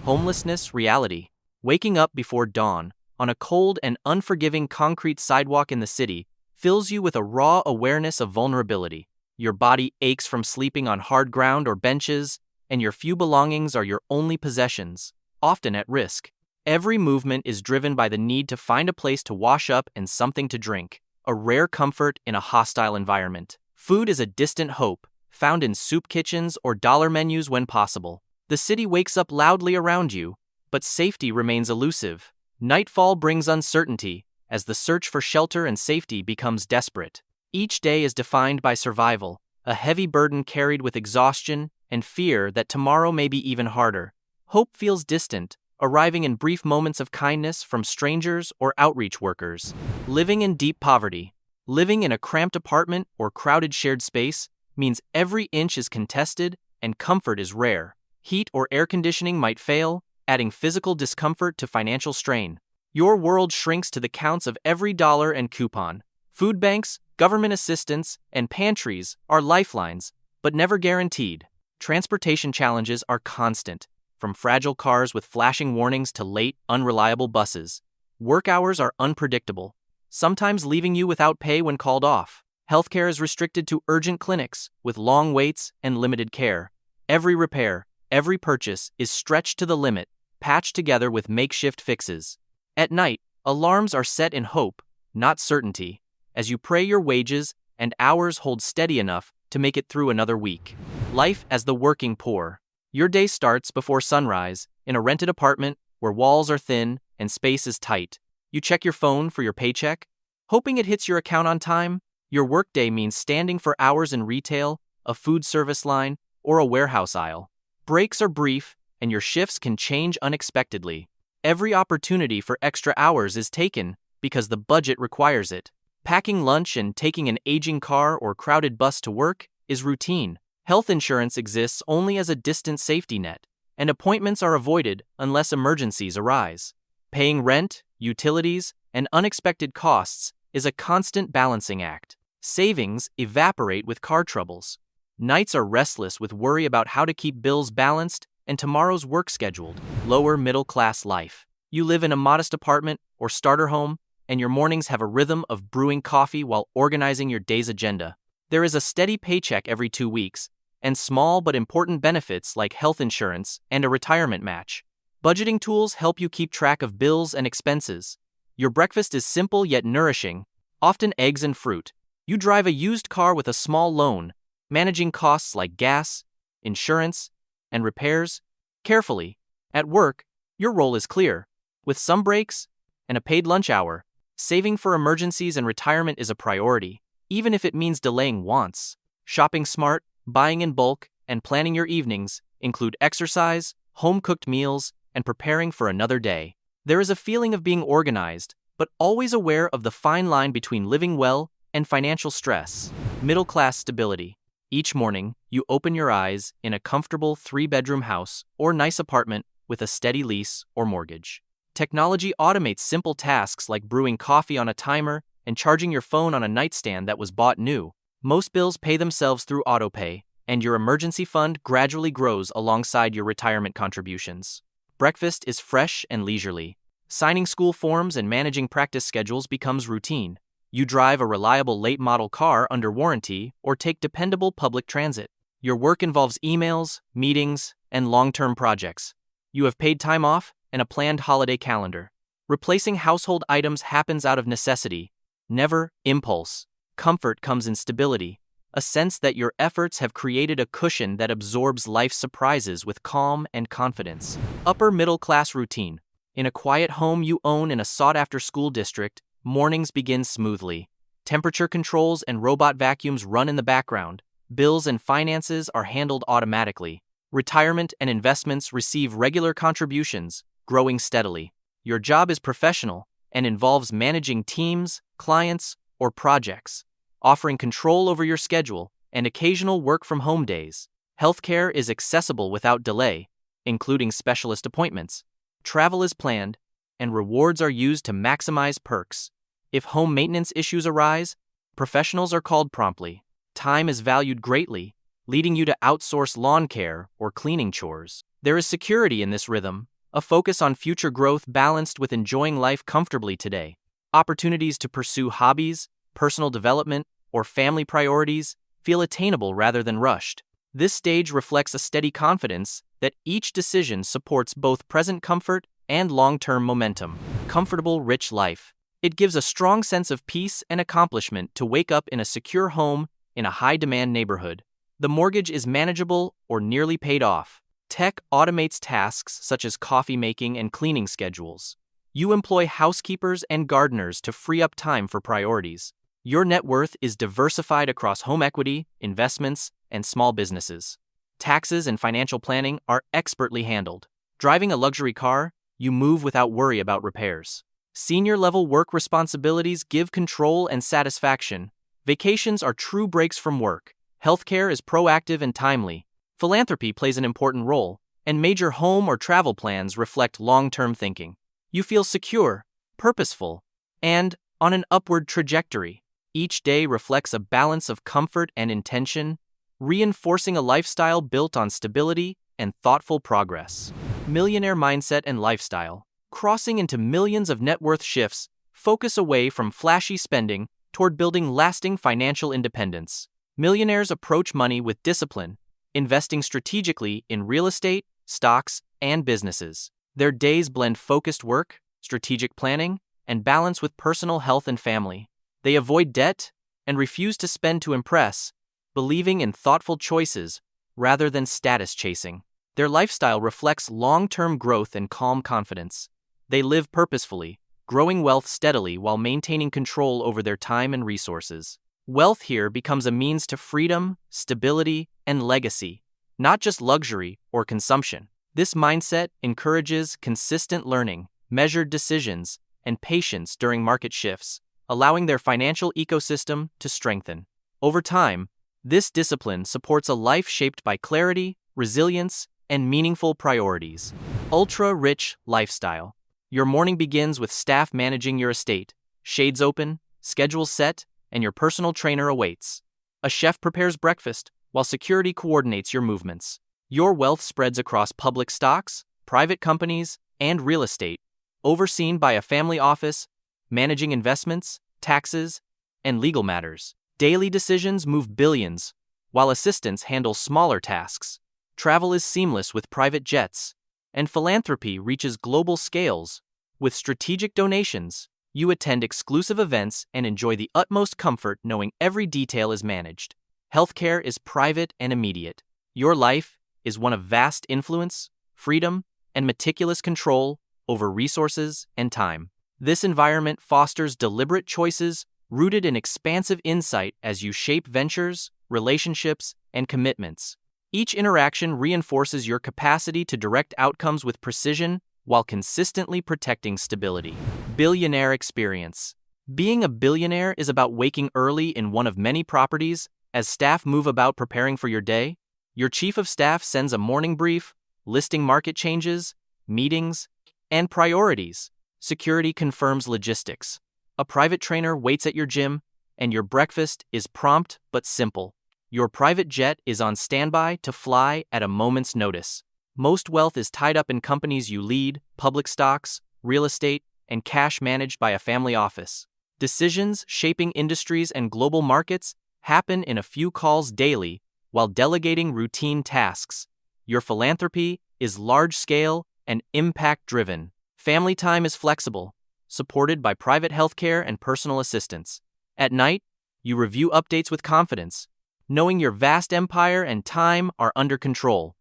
Homelessness Reality. Waking up before dawn, on a cold and unforgiving concrete sidewalk in the city, fills you with a raw awareness of vulnerability. Your body aches from sleeping on hard ground or benches, and your few belongings are your only possessions, often at risk. Every movement is driven by the need to find a place to wash up and something to drink, a rare comfort in a hostile environment. Food is a distant hope, found in soup kitchens or dollar menus when possible. The city wakes up loudly around you, but safety remains elusive. Nightfall brings uncertainty, as the search for shelter and safety becomes desperate. Each day is defined by survival, a heavy burden carried with exhaustion and fear that tomorrow may be even harder. Hope feels distant, arriving in brief moments of kindness from strangers or outreach workers. Living in deep poverty. Living in a cramped apartment or crowded shared space means every inch is contested and comfort is rare. Heat or air conditioning might fail, adding physical discomfort to financial strain. Your world shrinks to the counts of every dollar and coupon. Food banks, government assistance, and pantries are lifelines, but never guaranteed. Transportation challenges are constant, from fragile cars with flashing warnings to late, unreliable buses. Work hours are unpredictable, sometimes leaving you without pay when called off. Healthcare is restricted to urgent clinics with long waits and limited care. Every repair, every purchase is stretched to the limit, patched together with makeshift fixes. At night, alarms are set in hope, not certainty, as you pray your wages and hours hold steady enough to make it through another week. Life as the working poor. Your day starts before sunrise, in a rented apartment where walls are thin and space is tight. You check your phone for your paycheck, hoping it hits your account on time. Your workday means standing for hours in retail, a food service line, or a warehouse aisle. Breaks are brief, and your shifts can change unexpectedly. Every opportunity for extra hours is taken because the budget requires it. Packing lunch and taking an aging car or crowded bus to work is routine. Health insurance exists only as a distant safety net, and appointments are avoided unless emergencies arise. Paying rent, utilities, and unexpected costs is a constant balancing act. Savings evaporate with car troubles. Nights are restless with worry about how to keep bills balanced and tomorrow's work scheduled. Lower middle class life. You live in a modest apartment or starter home, and your mornings have a rhythm of brewing coffee while organizing your day's agenda. There is a steady paycheck every 2 weeks, and small but important benefits like health insurance and a retirement match. Budgeting tools help you keep track of bills and expenses. Your breakfast is simple yet nourishing, often eggs and fruit. You drive a used car with a small loan, managing costs like gas, insurance, and repairs carefully. At work, your role is clear, with some breaks and a paid lunch hour. Saving for emergencies and retirement is a priority, even if it means delaying wants. Shopping smart, buying in bulk, and planning your evenings include exercise, home-cooked meals, and preparing for another day. There is a feeling of being organized, but always aware of the fine line between living well and financial stress. Middle-class stability. Each morning, you open your eyes in a comfortable 3-bedroom house or nice apartment with a steady lease or mortgage. Technology automates simple tasks like brewing coffee on a timer and charging your phone on a nightstand that was bought new. Most bills pay themselves through autopay, and your emergency fund gradually grows alongside your retirement contributions. Breakfast is fresh and leisurely. Signing school forms and managing practice schedules becomes routine. You drive a reliable late-model car under warranty or take dependable public transit. Your work involves emails, meetings, and long-term projects. You have paid time off and a planned holiday calendar. Replacing household items happens out of necessity, never impulse. Comfort comes in stability, a sense that your efforts have created a cushion that absorbs life's surprises with calm and confidence. Upper middle class routine. In a quiet home you own in a sought-after school district, mornings begin smoothly. Temperature controls and robot vacuums run in the background. Bills and finances are handled automatically. Retirement and investments receive regular contributions, growing steadily. Your job is professional and involves managing teams, clients, or projects, offering control over your schedule and occasional work-from-home days. Healthcare is accessible without delay, including specialist appointments. Travel is planned, and rewards are used to maximize perks. If home maintenance issues arise, professionals are called promptly. Time is valued greatly, leading you to outsource lawn care or cleaning chores. There is security in this rhythm, a focus on future growth balanced with enjoying life comfortably today. Opportunities to pursue hobbies, personal development, or family priorities feel attainable rather than rushed. This stage reflects a steady confidence that each decision supports both present comfort and long-term momentum. Comfortable, rich life. It gives a strong sense of peace and accomplishment to wake up in a secure home in a high-demand neighborhood. The mortgage is manageable or nearly paid off. Tech automates tasks such as coffee making and cleaning schedules. You employ housekeepers and gardeners to free up time for priorities. Your net worth is diversified across home equity, investments, and small businesses. Taxes and financial planning are expertly handled. Driving a luxury car, you move without worry about repairs. Senior-level work responsibilities give control and satisfaction. Vacations are true breaks from work. Healthcare is proactive and timely. Philanthropy plays an important role, and major home or travel plans reflect long-term thinking. You feel secure, purposeful, and on an upward trajectory. Each day reflects a balance of comfort and intention, reinforcing a lifestyle built on stability and thoughtful progress. Millionaire mindset and lifestyle. Crossing into millions of net worth shifts, focus away from flashy spending toward building lasting financial independence. Millionaires approach money with discipline, investing strategically in real estate, stocks, and businesses. Their days blend focused work, strategic planning, and balance with personal health and family. They avoid debt and refuse to spend to impress, believing in thoughtful choices rather than status chasing. Their lifestyle reflects long-term growth and calm confidence. They live purposefully, growing wealth steadily while maintaining control over their time and resources. Wealth here becomes a means to freedom, stability, and legacy, not just luxury or consumption. This mindset encourages consistent learning, measured decisions, and patience during market shifts, allowing their financial ecosystem to strengthen. Over time, this discipline supports a life shaped by clarity, resilience, and meaningful priorities. Ultra-rich lifestyle. Your morning begins with staff managing your estate, shades open, schedules set, and your personal trainer awaits. A chef prepares breakfast, while security coordinates your movements. Your wealth spreads across public stocks, private companies, and real estate, overseen by a family office, managing investments, taxes, and legal matters. Daily decisions move billions, while assistants handle smaller tasks. Travel is seamless with private jets, and philanthropy reaches global scales. With strategic donations, you attend exclusive events and enjoy the utmost comfort knowing every detail is managed. Healthcare is private and immediate. Your life is one of vast influence, freedom, and meticulous control over resources and time. This environment fosters deliberate choices rooted in expansive insight as you shape ventures, relationships, and commitments. Each interaction reinforces your capacity to direct outcomes with precision while consistently protecting stability. Billionaire Experience. Being a billionaire is about waking early in one of many properties as staff move about preparing for your day. Your chief of staff sends a morning brief, listing market changes, meetings, and priorities. Security confirms logistics. A private trainer waits at your gym, and your breakfast is prompt but simple. Your private jet is on standby to fly at a moment's notice. Most wealth is tied up in companies you lead, public stocks, real estate, and cash managed by a family office. Decisions shaping industries and global markets happen in a few calls daily while delegating routine tasks. Your philanthropy is large-scale and impact-driven. Family time is flexible, supported by private healthcare and personal assistance. At night, you review updates with confidence, knowing your vast empire and time are under control.